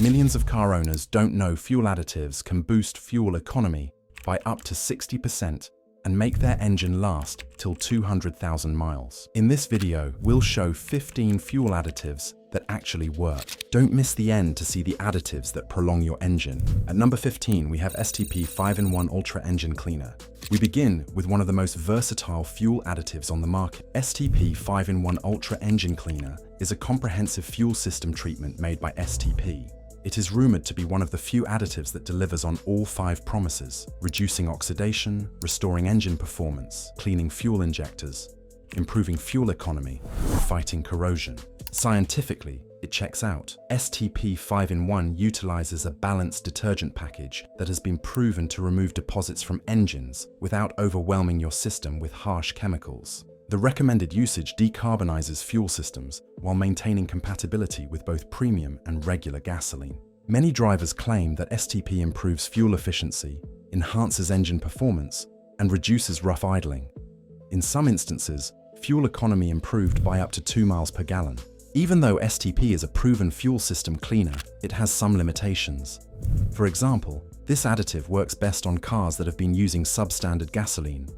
Millions of car owners don't know fuel additives can boost fuel economy by up to 60% and make their engine last till 200,000 miles. In this video, we'll show 15 fuel additives that actually work. Don't miss the end to see the additives that prolong your engine. At number 15, we have STP 5-in-1 Ultra Engine Cleaner. We begin with one of the most versatile fuel additives on the market. STP 5-in-1 Ultra Engine Cleaner is a comprehensive fuel system treatment made by STP. It is rumored to be one of the few additives that delivers on all 5 promises: reducing oxidation, restoring engine performance, cleaning fuel injectors, improving fuel economy, and fighting corrosion. Scientifically, it checks out. STP 5-in-1 utilizes a balanced detergent package that has been proven to remove deposits from engines without overwhelming your system with harsh chemicals. The recommended usage decarbonizes fuel systems while maintaining compatibility with both premium and regular gasoline. Many drivers claim that STP improves fuel efficiency, enhances engine performance, and reduces rough idling. In some instances, fuel economy improved by up to 2 miles per gallon. Even though STP is a proven fuel system cleaner, it has some limitations. For example, this additive works best on cars that have been using substandard gasoline.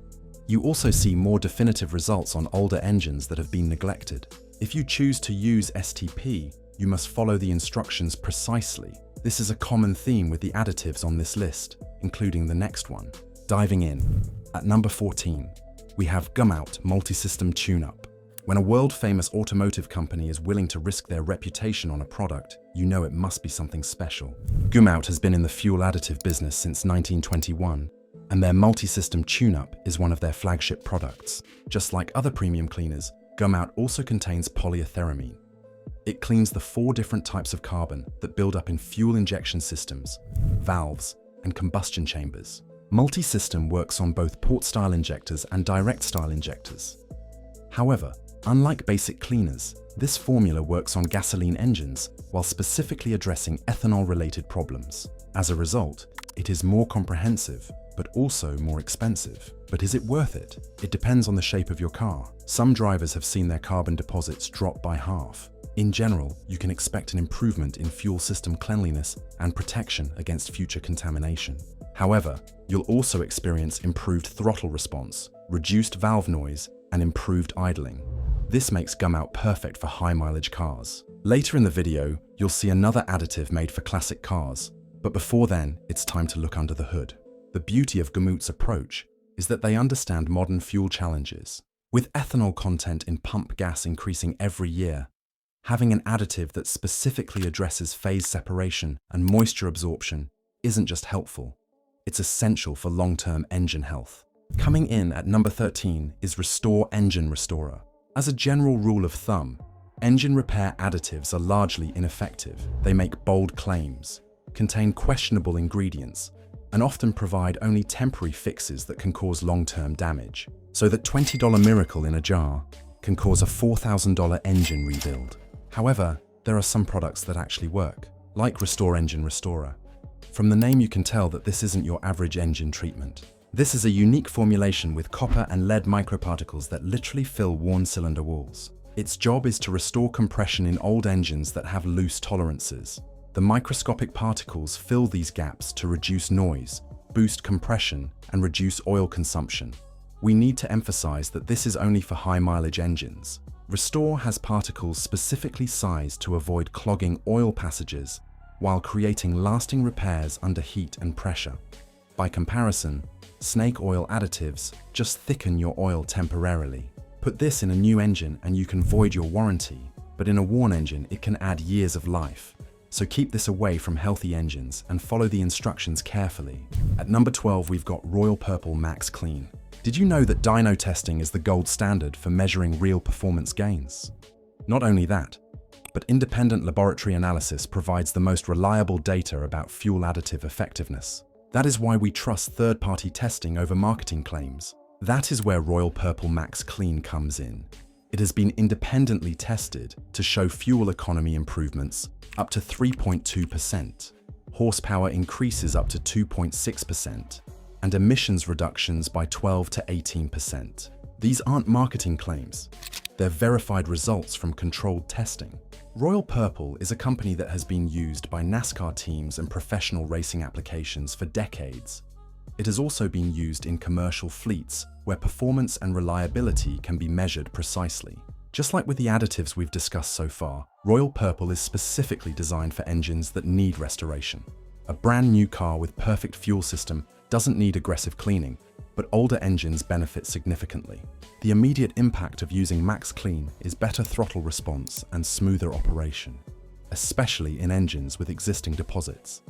You also see more definitive results on older engines that have been neglected. If you choose to use STP, you must follow the instructions precisely. This is a common theme with the additives on this list, including the next one. Diving in. At number 14, we have Gumout Multi-System Tune-Up. When a world-famous automotive company is willing to risk their reputation on a product, you know it must be something special. Gumout has been in the fuel additive business since 1921, and their multi-system tune-up is one of their flagship products. Just like other premium cleaners, Gumout also contains polyethyramine. It cleans the 4 different types of carbon that build up in fuel injection systems, valves, and combustion chambers. Multi-system works on both port-style injectors and direct-style injectors. However, unlike basic cleaners, this formula works on gasoline engines while specifically addressing ethanol-related problems. As a result, it is more comprehensive, but also more expensive. But is it worth it? It depends on the shape of your car. Some drivers have seen their carbon deposits drop by half. In general, you can expect an improvement in fuel system cleanliness and protection against future contamination. However, you'll also experience improved throttle response, reduced valve noise, and improved idling. This makes Gumout perfect for high-mileage cars. Later in the video, you'll see another additive made for classic cars. But before then, it's time to look under the hood. The beauty of Gumout's approach is that they understand modern fuel challenges. With ethanol content in pump gas increasing every year, having an additive that specifically addresses phase separation and moisture absorption isn't just helpful, it's essential for long-term engine health. Coming in at number 13 is Restore Engine Restorer. As a general rule of thumb, engine repair additives are largely ineffective. They make bold claims, contain questionable ingredients, and often provide only temporary fixes that can cause long-term damage. So that $20 miracle in a jar can cause a $4,000 engine rebuild. However, there are some products that actually work, like Restore Engine Restorer. From the name you can tell that this isn't your average engine treatment. This is a unique formulation with copper and lead microparticles that literally fill worn cylinder walls. Its job is to restore compression in old engines that have loose tolerances. The microscopic particles fill these gaps to reduce noise, boost compression, and reduce oil consumption. We need to emphasize that this is only for high-mileage engines. Restore has particles specifically sized to avoid clogging oil passages while creating lasting repairs under heat and pressure. By comparison, snake oil additives just thicken your oil temporarily. Put this in a new engine and you can void your warranty, but in a worn engine it can add years of life. So keep this away from healthy engines and follow the instructions carefully. At number 12, we've got Royal Purple Max Clean. Did you know that dyno testing is the gold standard for measuring real performance gains? Not only that, but independent laboratory analysis provides the most reliable data about fuel additive effectiveness. That is why we trust third-party testing over marketing claims. That is where Royal Purple Max Clean comes in. It has been independently tested to show fuel economy improvements up to 3.2%, horsepower increases up to 2.6%, and emissions reductions by 12 to 18%. These aren't marketing claims. They're verified results from controlled testing. Royal Purple is a company that has been used by NASCAR teams and professional racing applications for decades. It has also been used in commercial fleets where performance and reliability can be measured precisely. Just like with the additives we've discussed so far, Royal Purple is specifically designed for engines that need restoration. A brand new car with perfect fuel system doesn't need aggressive cleaning, but older engines benefit significantly. The immediate impact of using Max Clean is better throttle response and smoother operation, especially in engines with existing deposits.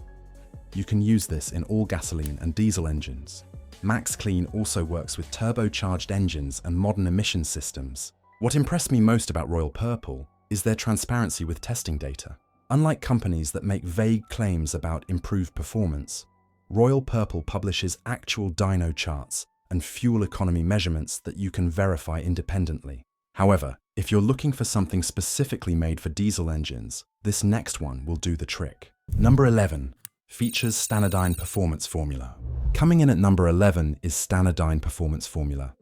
You can use this in all gasoline and diesel engines. Max Clean also works with turbocharged engines and modern emission systems. What impressed me most about Royal Purple is their transparency with testing data. Unlike companies that make vague claims about improved performance, Royal Purple publishes actual dyno charts and fuel economy measurements that you can verify independently. However, if you're looking for something specifically made for diesel engines, this next one will do the trick. Number 11. Features Stanadyne Performance Formula. Coming in at number 11 is Stanadyne Performance Formula.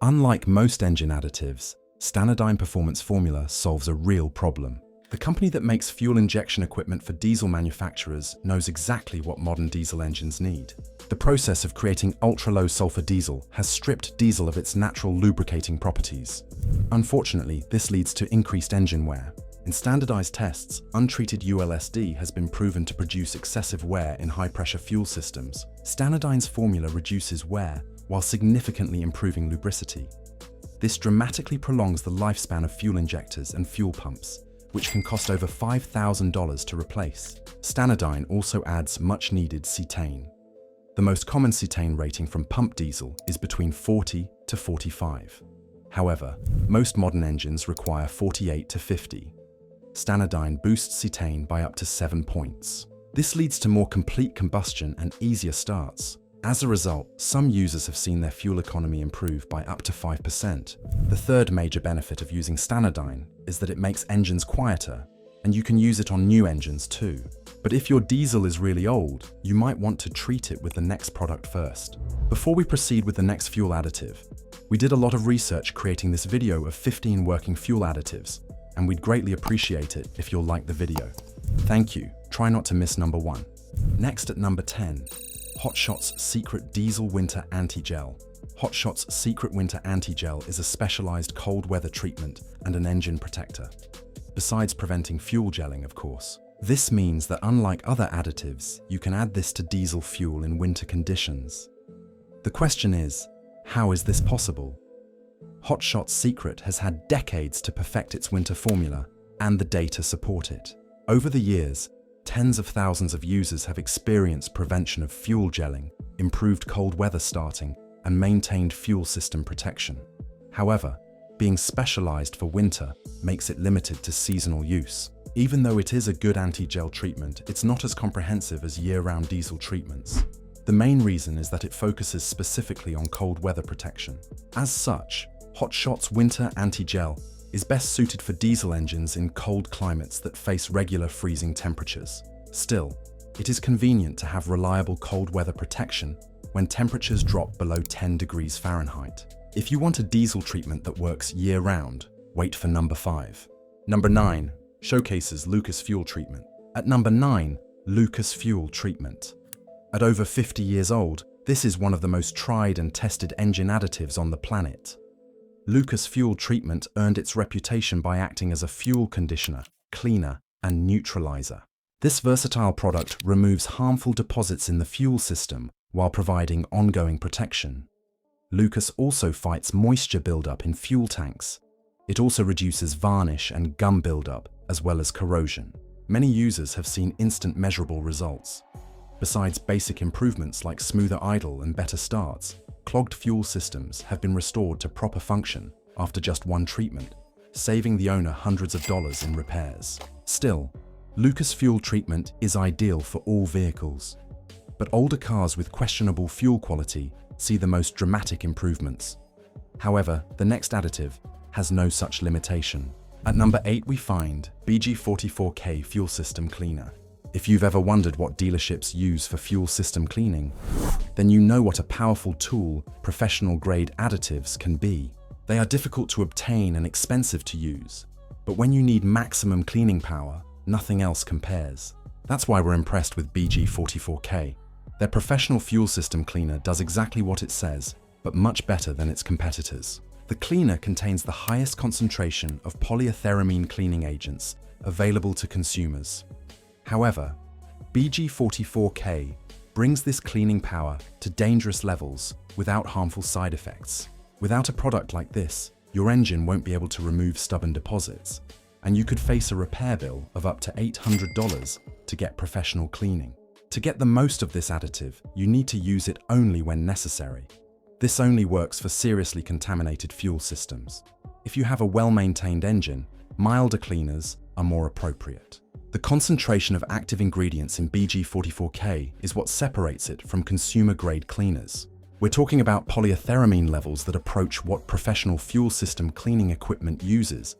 Unlike most engine additives, Stanadyne Performance Formula solves a real problem. The company that makes fuel injection equipment for diesel manufacturers knows exactly what modern diesel engines need. The process of creating ultra-low sulfur diesel has stripped diesel of its natural lubricating properties. Unfortunately, this leads to increased engine wear. In standardized tests, untreated ULSD has been proven to produce excessive wear in high-pressure fuel systems. Stanadyne's formula reduces wear while significantly improving lubricity. This dramatically prolongs the lifespan of fuel injectors and fuel pumps, which can cost over $5,000 to replace. Stanadyne also adds much-needed cetane. The most common cetane rating from pump diesel is between 40 to 45. However, most modern engines require 48 to 50. Stanadyne boosts cetane by up to 7 points. This leads to more complete combustion and easier starts. As a result, some users have seen their fuel economy improve by up to 5%. The third major benefit of using Stanadyne is that it makes engines quieter, and you can use it on new engines too. But if your diesel is really old, you might want to treat it with the next product first. Before we proceed with the next fuel additive, we did a lot of research creating this video of 15 working fuel additives, and we'd greatly appreciate it if you'll like the video. Thank you. Try not to miss number 1. Next at number 10. HotShot's Secret Diesel Winter Anti-Gel. HotShot's Secret Winter Anti-Gel is a specialized cold weather treatment and an engine protector. Besides preventing fuel gelling, of course. This means that unlike other additives, you can add this to diesel fuel in winter conditions. The question is, how is this possible? HotShot's Secret has had decades to perfect its winter formula, and the data support it. Over the years, tens of thousands of users have experienced prevention of fuel gelling, improved cold weather starting, and maintained fuel system protection. However, being specialized for winter makes it limited to seasonal use. Even though it is a good anti-gel treatment, it's not as comprehensive as year-round diesel treatments. The main reason is that it focuses specifically on cold weather protection. As such, HotShot's Winter Anti-Gel is best suited for diesel engines in cold climates that face regular freezing temperatures. Still, it is convenient to have reliable cold weather protection when temperatures drop below 10 degrees Fahrenheit. If you want a diesel treatment that works year-round, wait for number 5. Number 9. Showcases Lucas Fuel Treatment. At number 9, Lucas Fuel Treatment. At over 50 years old, this is one of the most tried and tested engine additives on the planet. Lucas Fuel Treatment earned its reputation by acting as a fuel conditioner, cleaner, and neutralizer. This versatile product removes harmful deposits in the fuel system while providing ongoing protection. Lucas also fights moisture buildup in fuel tanks. It also reduces varnish and gum buildup, as well as corrosion. Many users have seen instant measurable results. Besides basic improvements like smoother idle and better starts, clogged fuel systems have been restored to proper function after just one treatment, saving the owner hundreds of dollars in repairs. Still, Lucas Fuel Treatment is ideal for all vehicles, but older cars with questionable fuel quality see the most dramatic improvements. However, the next additive has no such limitation. At number 8 we find BG44K Fuel System Cleaner. If you've ever wondered what dealerships use for fuel system cleaning, then you know what a powerful tool professional-grade additives can be. They are difficult to obtain and expensive to use, but when you need maximum cleaning power, nothing else compares. That's why we're impressed with BG44K. Their professional fuel system cleaner does exactly what it says, but much better than its competitors. The cleaner contains the highest concentration of polyethyramine cleaning agents available to consumers. However, BG44K brings this cleaning power to dangerous levels without harmful side effects. Without a product like this, your engine won't be able to remove stubborn deposits, and you could face a repair bill of up to $800 to get professional cleaning. To get the most of this additive, you need to use it only when necessary. This only works for seriously contaminated fuel systems. If you have a well-maintained engine, milder cleaners are more appropriate. The concentration of active ingredients in BG44K is what separates it from consumer-grade cleaners. We're talking about polyethyramine levels that approach what professional fuel system cleaning equipment uses,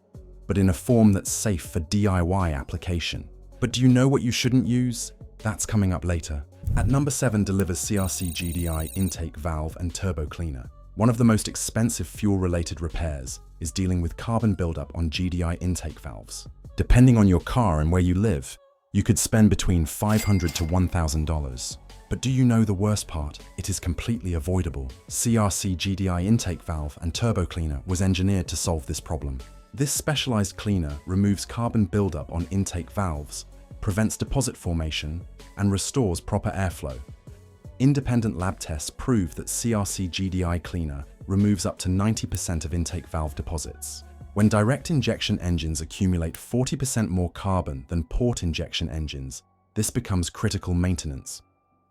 but in a form that's safe for DIY application. But do you know what you shouldn't use? That's coming up later. At number 7 delivers CRC GDI intake valve and turbo cleaner. One of the most expensive fuel-related repairs is dealing with carbon buildup on GDI intake valves. Depending on your car and where you live, you could spend between $500 to $1,000. But do you know the worst part? It is completely avoidable. CRC GDI intake valve and turbo cleaner was engineered to solve this problem. This specialized cleaner removes carbon buildup on intake valves, prevents deposit formation, and restores proper airflow. Independent lab tests prove that CRC GDI cleaner removes up to 90% of intake valve deposits. When direct injection engines accumulate 40% more carbon than port injection engines, this becomes critical maintenance.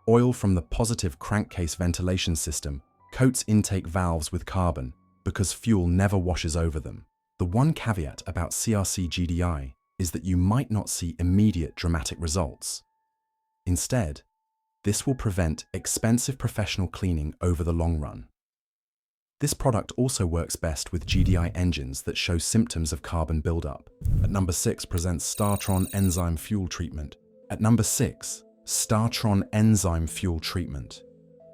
Oil from the positive crankcase ventilation system coats intake valves with carbon because fuel never washes over them. The one caveat about CRC GDI is that you might not see immediate dramatic results. Instead, this will prevent expensive professional cleaning over the long run. This product also works best with GDI engines that show symptoms of carbon buildup. At number 6 presents StarTron Enzyme Fuel Treatment. At number 6, StarTron Enzyme Fuel Treatment.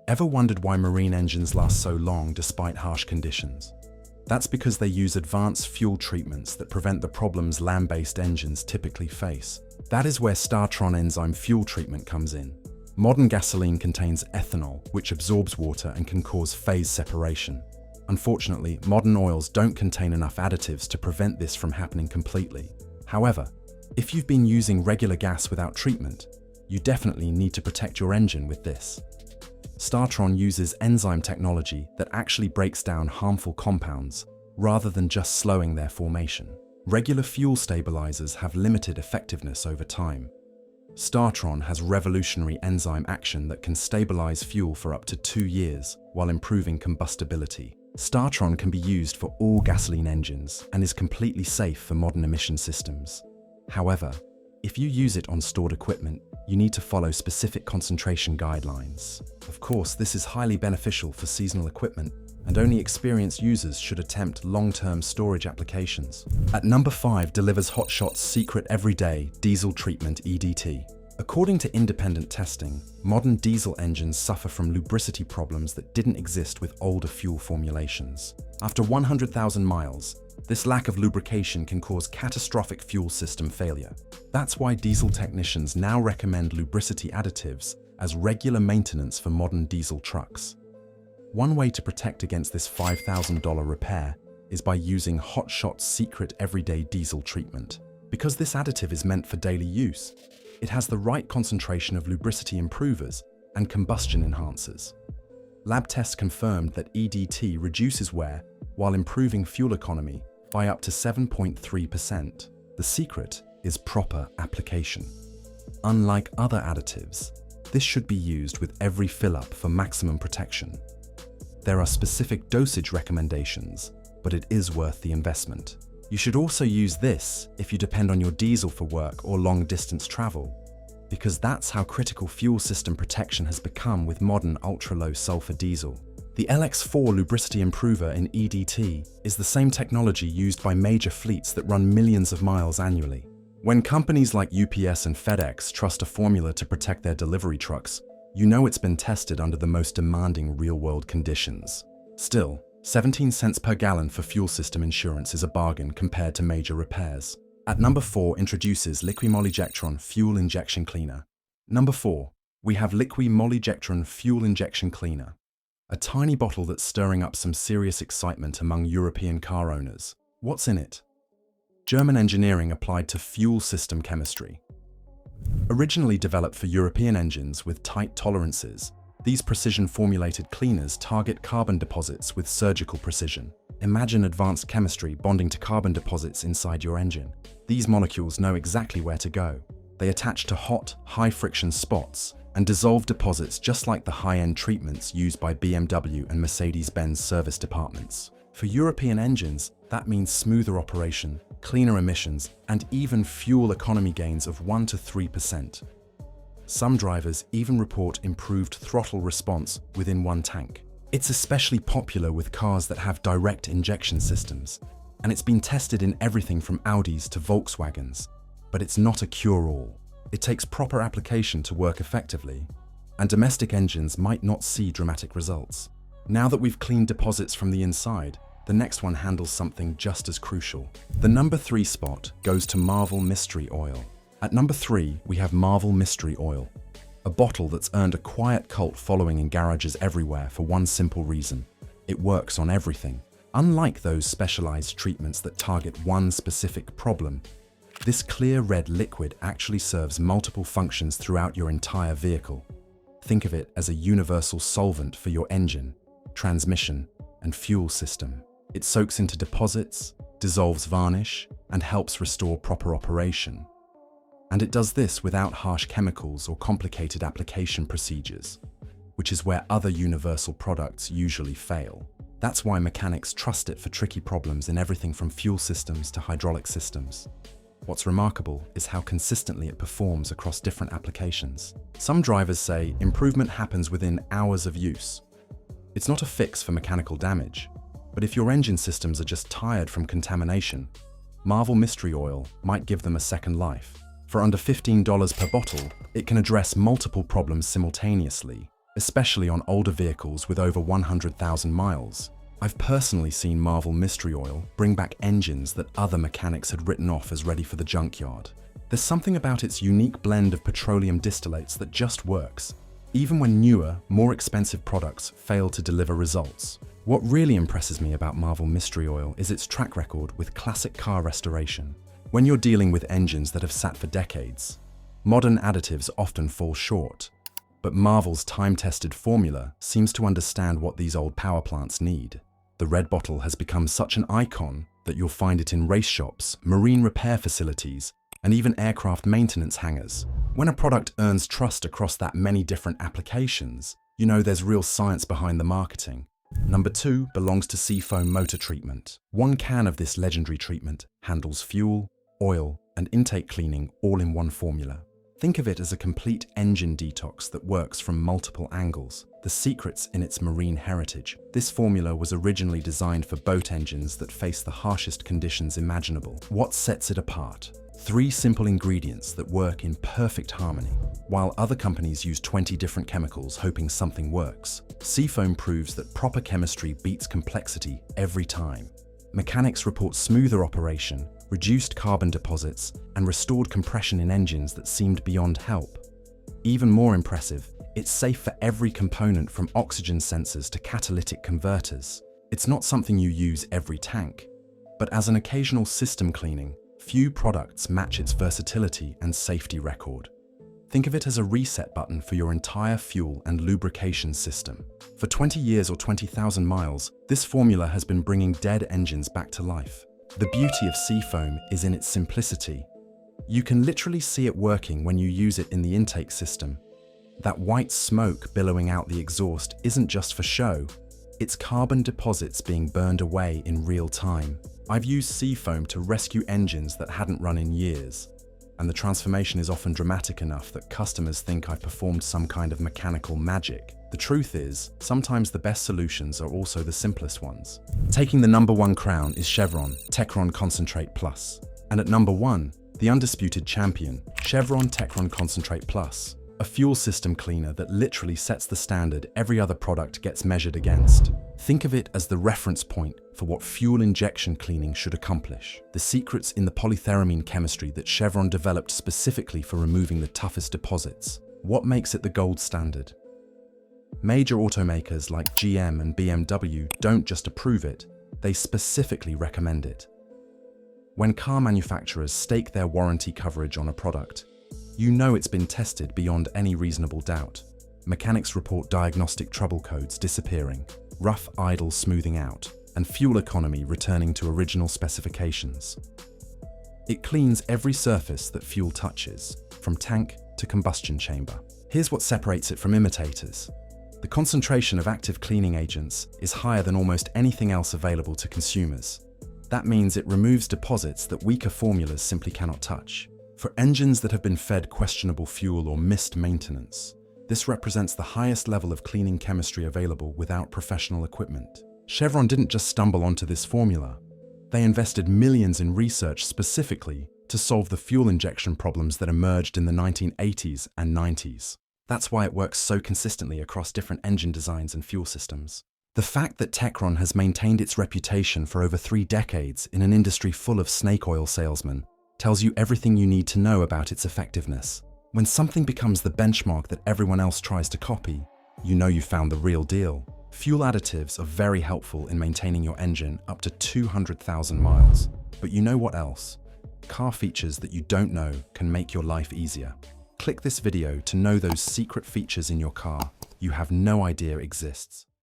Ever wondered why marine engines last so long despite harsh conditions? That's because they use advanced fuel treatments that prevent the problems land-based engines typically face. That is where StarTron Enzyme Fuel Treatment comes in. Modern gasoline contains ethanol, which absorbs water and can cause phase separation. Unfortunately, modern oils don't contain enough additives to prevent this from happening completely. However, if you've been using regular gas without treatment, you definitely need to protect your engine with this. StarTron uses enzyme technology that actually breaks down harmful compounds rather than just slowing their formation. Regular fuel stabilizers have limited effectiveness over time. StarTron has revolutionary enzyme action that can stabilize fuel for up to 2 years while improving combustibility. StarTron can be used for all gasoline engines and is completely safe for modern emission systems. However, if you use it on stored equipment, you need to follow specific concentration guidelines. Of course, this is highly beneficial for seasonal equipment, and only experienced users should attempt long-term storage applications. At number 5 delivers HotShot's Secret Everyday Diesel Treatment EDT. According to independent testing, modern diesel engines suffer from lubricity problems that didn't exist with older fuel formulations. After 100,000 miles, this lack of lubrication can cause catastrophic fuel system failure. That's why diesel technicians now recommend lubricity additives as regular maintenance for modern diesel trucks. One way to protect against this $5,000 repair is by using HotShot's Secret Everyday Diesel Treatment. Because this additive is meant for daily use, it has the right concentration of lubricity improvers and combustion enhancers. Lab tests confirmed that EDT reduces wear while improving fuel economy by up to 7.3%. The secret is proper application. Unlike other additives, this should be used with every fill-up for maximum protection. There are specific dosage recommendations, but it is worth the investment. You should also use this if you depend on your diesel for work or long-distance travel, because that's how critical fuel system protection has become with modern ultra-low sulfur diesel. The LX4 lubricity improver in EDT is the same technology used by major fleets that run millions of miles annually. When companies like UPS and FedEx trust a formula to protect their delivery trucks, you know it's been tested under the most demanding real-world conditions. Still, 17 cents per gallon for fuel system insurance is a bargain compared to major repairs. At number 4 introduces Liqui-Molyjectron Fuel Injection Cleaner. Number 4, we have Liqui-Molyjectron Fuel Injection Cleaner. A tiny bottle that's stirring up some serious excitement among European car owners. What's in it? German engineering applied to fuel system chemistry. Originally developed for European engines with tight tolerances, these precision-formulated cleaners target carbon deposits with surgical precision. Imagine advanced chemistry bonding to carbon deposits inside your engine. These molecules know exactly where to go. They attach to hot, high-friction spots and dissolve deposits just like the high-end treatments used by BMW and Mercedes-Benz service departments. For European engines, that means smoother operation, cleaner emissions, and even fuel economy gains of 1 to 3%. Some drivers even report improved throttle response within one tank. It's especially popular with cars that have direct injection systems, and it's been tested in everything from Audis to Volkswagens. But it's not a cure-all. It takes proper application to work effectively, and domestic engines might not see dramatic results. Now that we've cleaned deposits from the inside, the next one handles something just as crucial. The number 3 spot goes to Marvel Mystery Oil. At number 3, we have Marvel Mystery Oil, a bottle that's earned a quiet cult following in garages everywhere for one simple reason: it works on everything. Unlike those specialized treatments that target one specific problem, this clear red liquid actually serves multiple functions throughout your entire vehicle. Think of it as a universal solvent for your engine, transmission, and fuel system. It soaks into deposits, dissolves varnish, and helps restore proper operation. And it does this without harsh chemicals or complicated application procedures, which is where other universal products usually fail. That's why mechanics trust it for tricky problems in everything from fuel systems to hydraulic systems. What's remarkable is how consistently it performs across different applications. Some drivers say improvement happens within hours of use. It's not a fix for mechanical damage, but if your engine systems are just tired from contamination, Marvel Mystery Oil might give them a second life. For under $15 per bottle, it can address multiple problems simultaneously, especially on older vehicles with over 100,000 miles. I've personally seen Marvel Mystery Oil bring back engines that other mechanics had written off as ready for the junkyard. There's something about its unique blend of petroleum distillates that just works, even when newer, more expensive products fail to deliver results. What really impresses me about Marvel Mystery Oil is its track record with classic car restoration. When you're dealing with engines that have sat for decades, modern additives often fall short. But Marvel's time-tested formula seems to understand what these old power plants need. The red bottle has become such an icon that you'll find it in race shops, marine repair facilities, and even aircraft maintenance hangars. When a product earns trust across that many different applications, you know there's real science behind the marketing. Number 2 belongs to Seafoam Motor Treatment. One can of this legendary treatment handles fuel, oil, and intake cleaning all in one formula. Think of it as a complete engine detox that works from multiple angles. The secret's in its marine heritage. This formula was originally designed for boat engines that face the harshest conditions imaginable. What sets it apart? 3 simple ingredients that work in perfect harmony. While other companies use 20 different chemicals hoping something works, Seafoam proves that proper chemistry beats complexity every time. Mechanics report smoother operation, reduced carbon deposits, and restored compression in engines that seemed beyond help. Even more impressive, it's safe for every component from oxygen sensors to catalytic converters. It's not something you use every tank, but as an occasional system cleaning, few products match its versatility and safety record. Think of it as a reset button for your entire fuel and lubrication system. For 20 years or 20,000 miles, this formula has been bringing dead engines back to life. The beauty of Seafoam is in its simplicity. You can literally see it working when you use it in the intake system. That white smoke billowing out the exhaust isn't just for show, it's carbon deposits being burned away in real time. I've used Seafoam to rescue engines that hadn't run in years, and the transformation is often dramatic enough that customers think I've performed some kind of mechanical magic. The truth is, sometimes the best solutions are also the simplest ones. Taking the number 1 crown is Chevron Techron Concentrate Plus. And at number 1, the undisputed champion, Chevron Techron Concentrate Plus. A fuel system cleaner that literally sets the standard every other product gets measured against. Think of it as the reference point for what fuel injection cleaning should accomplish. The secret's in the polytheramine chemistry that Chevron developed specifically for removing the toughest deposits. What makes it the gold standard? Major automakers like GM and BMW don't just approve it, they specifically recommend it. When car manufacturers stake their warranty coverage on a product, you know it's been tested beyond any reasonable doubt. Mechanics report diagnostic trouble codes disappearing, rough idle smoothing out, and fuel economy returning to original specifications. It cleans every surface that fuel touches, from tank to combustion chamber. Here's what separates it from imitators. The concentration of active cleaning agents is higher than almost anything else available to consumers. That means it removes deposits that weaker formulas simply cannot touch. For engines that have been fed questionable fuel or missed maintenance, this represents the highest level of cleaning chemistry available without professional equipment. Chevron didn't just stumble onto this formula. They invested millions in research specifically to solve the fuel injection problems that emerged in the 1980s and 90s. That's why it works so consistently across different engine designs and fuel systems. The fact that Techron has maintained its reputation for over 3 decades in an industry full of snake oil salesmen tells you everything you need to know about its effectiveness. When something becomes the benchmark that everyone else tries to copy, you know you found the real deal. Fuel additives are very helpful in maintaining your engine up to 200,000 miles. But you know what else? Car features that you don't know can make your life easier. Click this video to know those secret features in your car you have no idea exists.